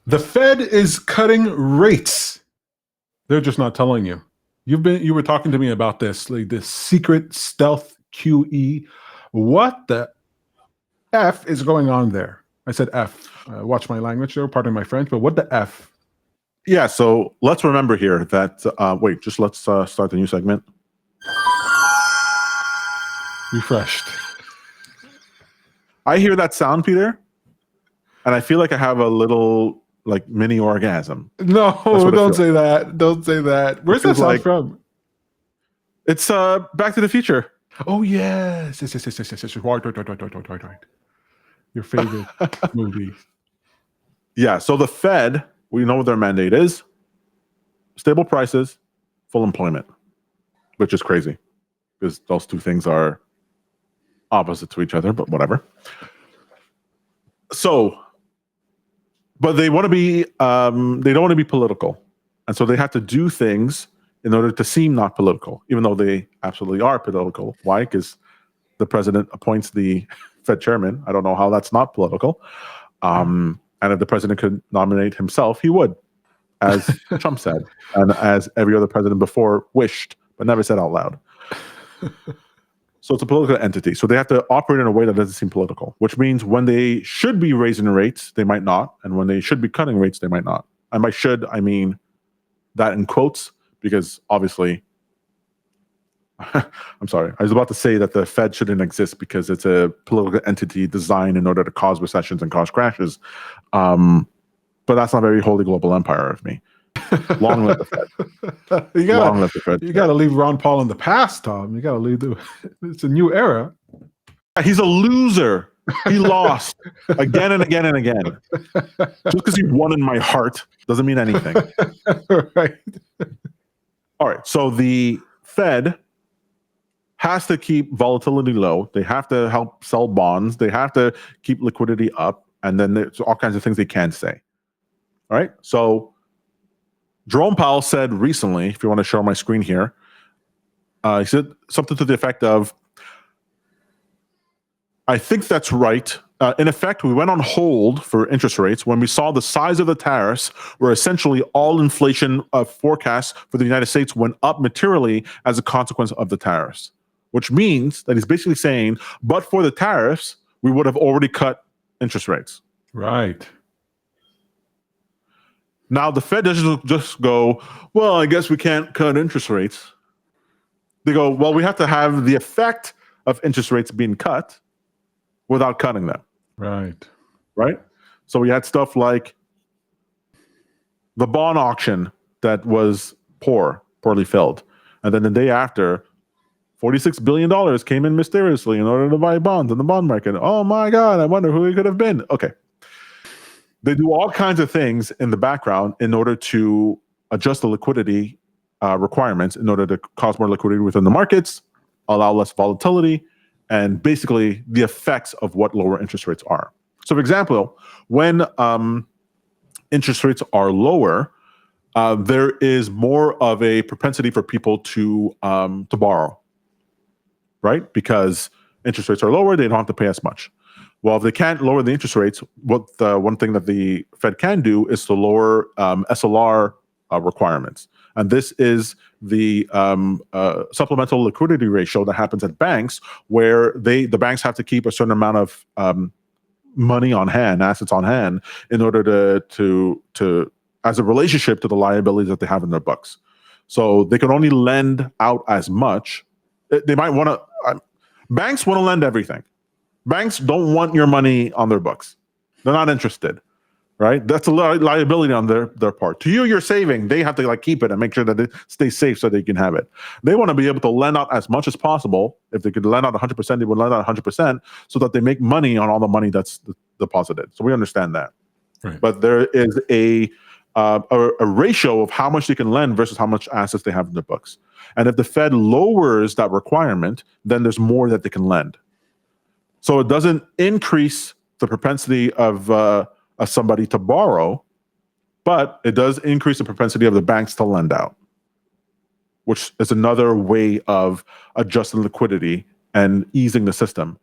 The Fed is cutting rates. They're just not telling you. You were talking to me about this, like this secret stealth QE. What the F is going on there? I said F. Watch my language there, pardon my French, but what the F? Yeah, so let's remember here that, let's start the new segment. Refreshed. I hear that sound, Peter, and I feel like I have a little like mini orgasm. No, don't say that. Don't say that. Where's that sound from? It's Back to the Future. Oh yes. Yes. Right. Your favorite movie. Yeah, so the Fed, we know what their mandate is: stable prices, full employment, which is crazy because those two things are opposite to each other, but whatever. So, but they want to be, they don't want to be political. And so they have to do things in order to seem not political, even though they absolutely are political. Why? Because the president appoints the Fed chairman. I don't know how that's not political. And if the president could nominate himself, he would, as Trump said, and as every other president before wished, but never said out loud. So it's a political entity. So they have to operate in a way that doesn't seem political, which means when they should be raising rates, they might not. And when they should be cutting rates, they might not. And by should, I mean that in quotes, because obviously, I'm sorry, I was about to say that the Fed shouldn't exist because it's a political entity designed in order to cause recessions and cause crashes. But that's not very holy global empire of me. Long live the Fed. Long live the Fed. You got to leave Ron Paul in the past, Tom. You got to leave it's a new era. He's a loser. He lost again and again and again. Just because he won in my heart doesn't mean anything. Right. All right. So the Fed has to keep volatility low. They have to help sell bonds. They have to keep liquidity up. And then there's all kinds of things they can say. All right. So Jerome Powell said recently, if you want to show my screen here, he said something to the effect of, I think that's right. In effect, we went on hold for interest rates when we saw the size of the tariffs where essentially all inflation forecasts for the United States went up materially as a consequence of the tariffs, which means that he's basically saying, but for the tariffs, we would have already cut interest rates. Right. Now, the Fed doesn't just go, well, I guess we can't cut interest rates. They go, well, we have to have the effect of interest rates being cut without cutting them. Right. Right? So we had stuff like the bond auction that was poorly filled. And then the day after, $46 billion came in mysteriously in order to buy bonds in the bond market. Oh my God, I wonder who it could have been. Okay. They do all kinds of things in the background in order to adjust the liquidity requirements in order to cause more liquidity within the markets, allow less volatility, and basically the effects of what lower interest rates are. So, for example, when interest rates are lower, there is more of a propensity for people to borrow, right? Because interest rates are lower, they don't have to pay as much. Well, if they can't lower the interest rates, one thing that the Fed can do is to lower SLR requirements. And this is the supplemental liquidity ratio that happens at banks, where the banks have to keep a certain amount of money on hand, assets on hand, in order to as a relationship to the liabilities that they have in their books. So they can only lend out as much. They might want to. Banks want to lend everything. Banks don't want your money on their books. They're not interested, right? That's a liability on their part. To you, you're saving. They have to keep it and make sure that it stays safe so they can have it. They want to be able to lend out as much as possible. If they could lend out 100%, they would lend out 100% so that they make money on all the money that's deposited. So we understand that. Right. But there is a ratio of how much they can lend versus how much assets they have in their books. And if the Fed lowers that requirement, then there's more that they can lend. So it doesn't increase the propensity of somebody to borrow, but it does increase the propensity of the banks to lend out, which is another way of adjusting liquidity and easing the system,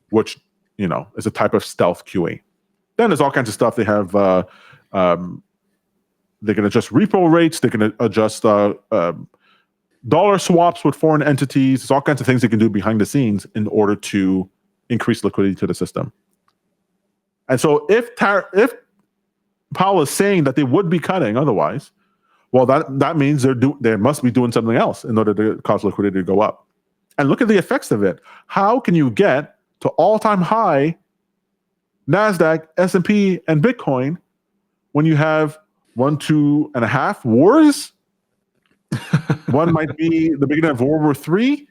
which is a type of stealth QE. Then there's all kinds of stuff. They have They can adjust repo rates. They can adjust dollar swaps with foreign entities. There's all kinds of things they can do behind the scenes in order to increase liquidity to the system. And so if Powell is saying that they would be cutting otherwise, well, that means they must be doing something else in order to cause liquidity to go up. And look at the effects of it. How can you get to all-time high NASDAQ, S&P, and Bitcoin when you have 1, 2.5 wars? One might be the beginning of World War III.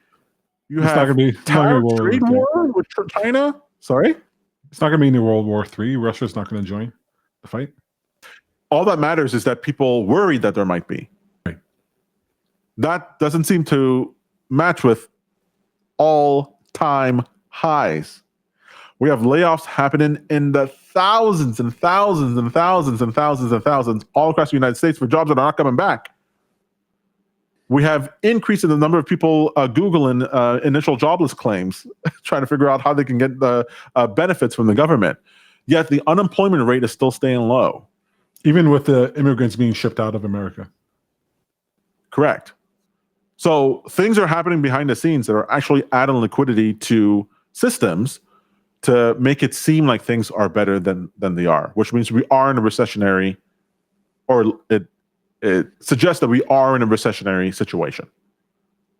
You have trade war with China. Sorry? It's not going to be any World War III. Russia's not going to join the fight. All that matters is that people worry that there might be. Right. That doesn't seem to match with all-time highs. We have layoffs happening in the thousands and thousands and thousands and thousands and thousands all across the United States for jobs that are not coming back. We have increase in the number of people Googling initial jobless claims, trying to figure out how they can get the benefits from the government. Yet the unemployment rate is still staying low. Even with the immigrants being shipped out of America. Correct. So things are happening behind the scenes that are actually adding liquidity to systems to make it seem like things are better than they are, which means we are in a recessionary, or it suggests that we are in a recessionary situation,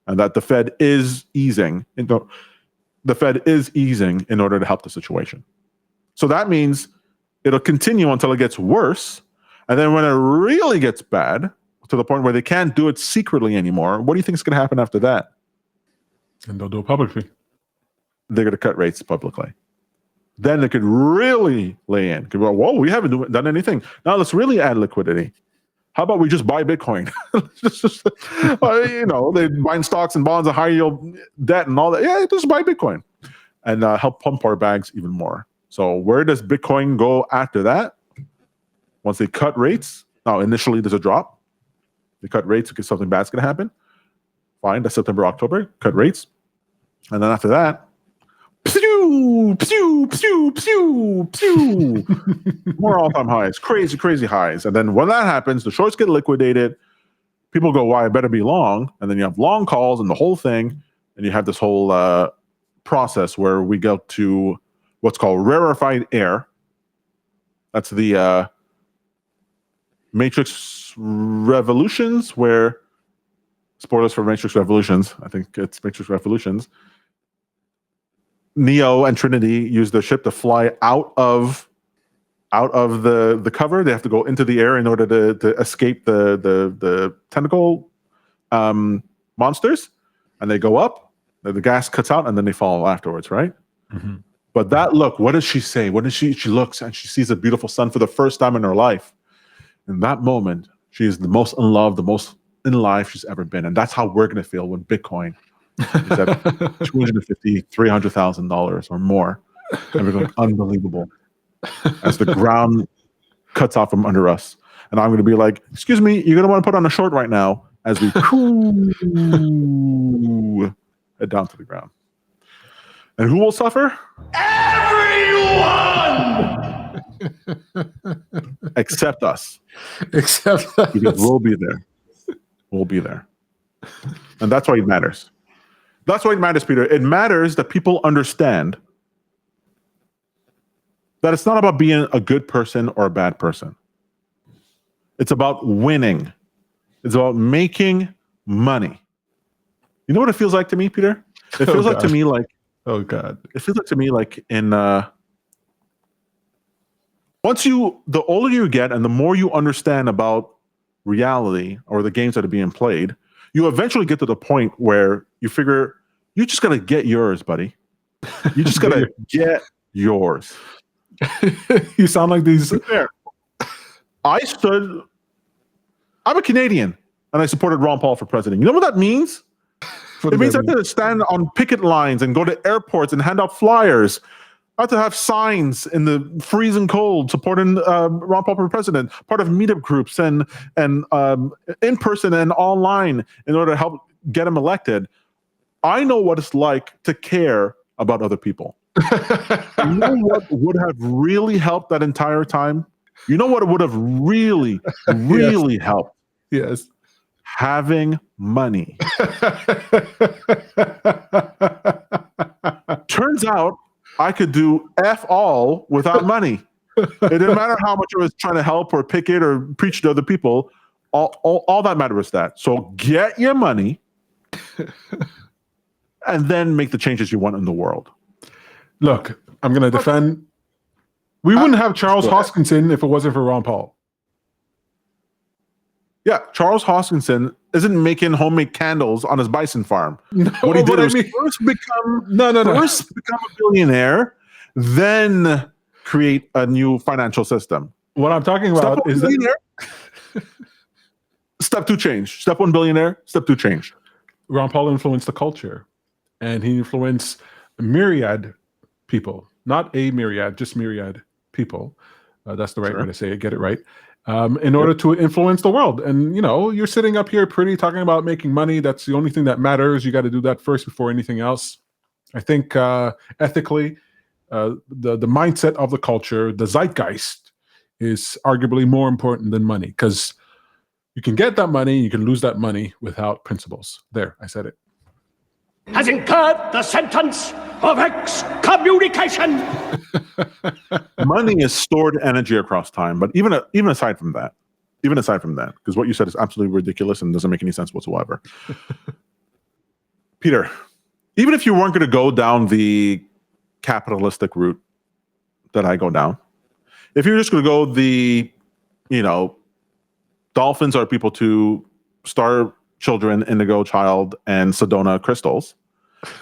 and that the Fed is easing. The Fed is easing in order to help the situation. So that means it'll continue until it gets worse, and then when it really gets bad, to the point where they can't do it secretly anymore, what do you think is going to happen after that? And they'll do it publicly. They're going to cut rates publicly. Then they could really lay in. Could go, whoa, we haven't done anything. Now let's really add liquidity. How about we just buy Bitcoin? They're buying stocks and bonds and high yield debt and all that. Yeah, just buy Bitcoin and help pump our bags even more. So where does Bitcoin go after that? Once they cut rates, now initially there's a drop. They cut rates because something bad's going to happen. Fine, that's September, October, cut rates. And then after that, pew, pew, pew, pew, pew. More all-time highs, crazy, crazy highs. And then when that happens, the shorts get liquidated. People go, why, I better be long. And then you have long calls and the whole thing. And you have this whole process where we go to what's called rarefied air. That's the Matrix Revolutions, where, spoilers for Matrix Revolutions, I think it's Matrix Revolutions, Neo and Trinity use their ship to fly out of the cover. They have to go into the air in order to escape the tentacle monsters, and they go up, the gas cuts out, and then they fall afterwards, right? Mm-hmm. But that look, what does she say? What does she looks and she sees a beautiful sun for the first time in her life. In that moment, she is the most in love, the most in life she's ever been. And that's how we're going to feel when Bitcoin is at $250,000, $300,000 or more. And we're going, unbelievable. As the ground cuts out from under us. And I'm going to be like, excuse me, you're going to want to put on a short right now as we head down to the ground. And who will suffer? Everyone! Except us. Except us. Because we'll be there. We'll be there. And that's why it matters. That's why it matters, Peter. It matters that people understand that it's not about being a good person or a bad person. It's about winning. It's about making money. You know what it feels like to me, Peter? It feels like to me like, oh God. It feels like to me like in the older you get and the more you understand about reality or the games that are being played, you eventually get to the point where you figure you just gotta get yours, buddy. You just gotta get yours. You sound like these. I'm a Canadian and I supported Ron Paul for president. You know what that means? It means I have to stand on picket lines and go to airports and hand out flyers. I have to have signs in the freezing cold supporting Ron Paul for president, part of meetup groups and in person and online in order to help get him elected. I know what it's like to care about other people. You know what would have really helped that entire time? You know what would have really, really helped? Yes. Having money. Turns out I could do F all without money. It didn't matter how much I was trying to help or pick it or preach to other people. All that mattered was that. So get your money and then make the changes you want in the world. Look, I'm going to defend. We wouldn't have Charles Hoskinson if it wasn't for Ron Paul. Yeah, Charles Hoskinson isn't making homemade candles on his bison farm. No, what he did was first become a billionaire, then create a new financial system. What I'm talking about is that step 2 change. Step 1 billionaire, step 2 change. Ron Paul influenced the culture, and he influenced myriad people, not a myriad, just myriad people. That's the right way to say it. Get it right. In order to influence the world. And, you know, you're sitting up here pretty talking about making money. That's the only thing that matters. You got to do that first before anything else. I think ethically, the mindset of the culture, the zeitgeist, is arguably more important than money, because you can get that money, you can lose that money without principles. There, I said it. Has incurred the sentence of excommunication. Money is stored energy across time, but even aside from that, because what you said is absolutely ridiculous and doesn't make any sense whatsoever. Peter, even if you weren't going to go down the capitalistic route that I go down, if you're just going to go the, you know, dolphins are people to star children, indigo child, and Sedona crystals,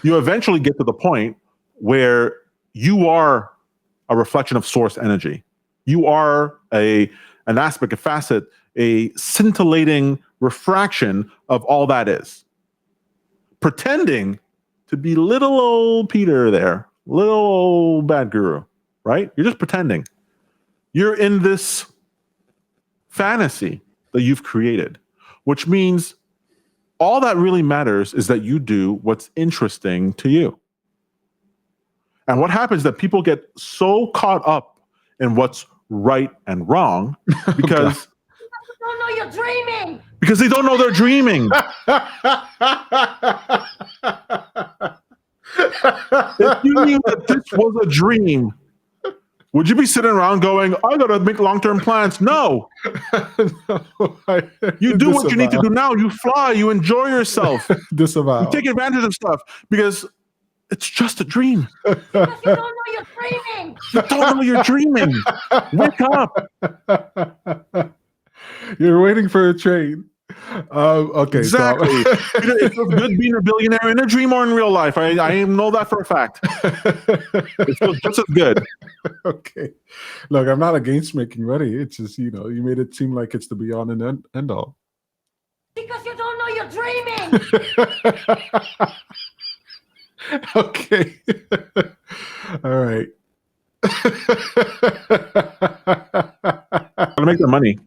you eventually get to the point where you are a reflection of source energy. You are an aspect, a facet, a scintillating refraction of all that is. Pretending to be little old Peter there, little old bad guru, right? You're just pretending. You're in this fantasy that you've created, which means all that really matters is that you do what's interesting to you. And what happens is that people get so caught up in what's right and wrong because You don't know you're dreaming. because they don't know they're dreaming. If you knew that this was a dream, would you be sitting around going, I gotta make long-term plans? No. You do what you need to do now. You fly, you enjoy yourself. Disavow. You take advantage of stuff because it's just a dream. Because you don't know you're dreaming. You don't know you're dreaming. Wake up. You're waiting for a train. Okay, Exactly. It feels good being a billionaire in a dream or in real life. I know that for a fact. It feels just as good. Okay. Look, I'm not against making money. It's just, you know, you made it seem like it's the beyond and end all. Because you don't know you're dreaming. Okay. All right. Gotta make that money.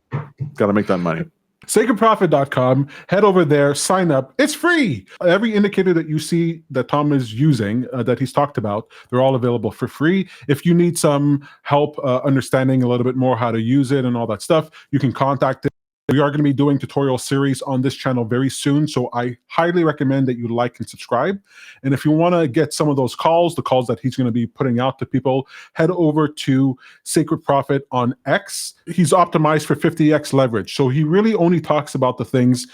Gotta make that money. SacredProfit.com. Head over there, sign up. It's free. Every indicator that you see that Tom is using, that he's talked about, they're all available for free. If you need some help understanding a little bit more how to use it and all that stuff, you can contact it. We are going to be doing tutorial series on this channel very soon, so I highly recommend that you like and subscribe. And if you want to get some of those calls, the calls that he's going to be putting out to people, head over to Sacred Profit on X. He's optimized for 50x leverage, so he really only talks about the things,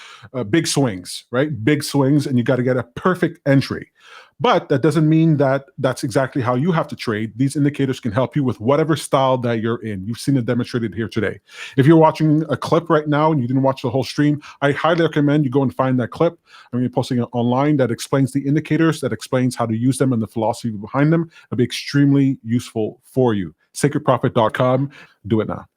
big swings, right? Big swings, and you got to get a perfect entry. But that doesn't mean that that's exactly how you have to trade. These indicators can help you with whatever style that you're in. You've seen it demonstrated here today. If you're watching a clip right now and you didn't watch the whole stream, I highly recommend you go and find that clip. I'm going to be posting it online that explains the indicators, that explains how to use them and the philosophy behind them. It'll be extremely useful for you. SacredProfit.com. Do it now.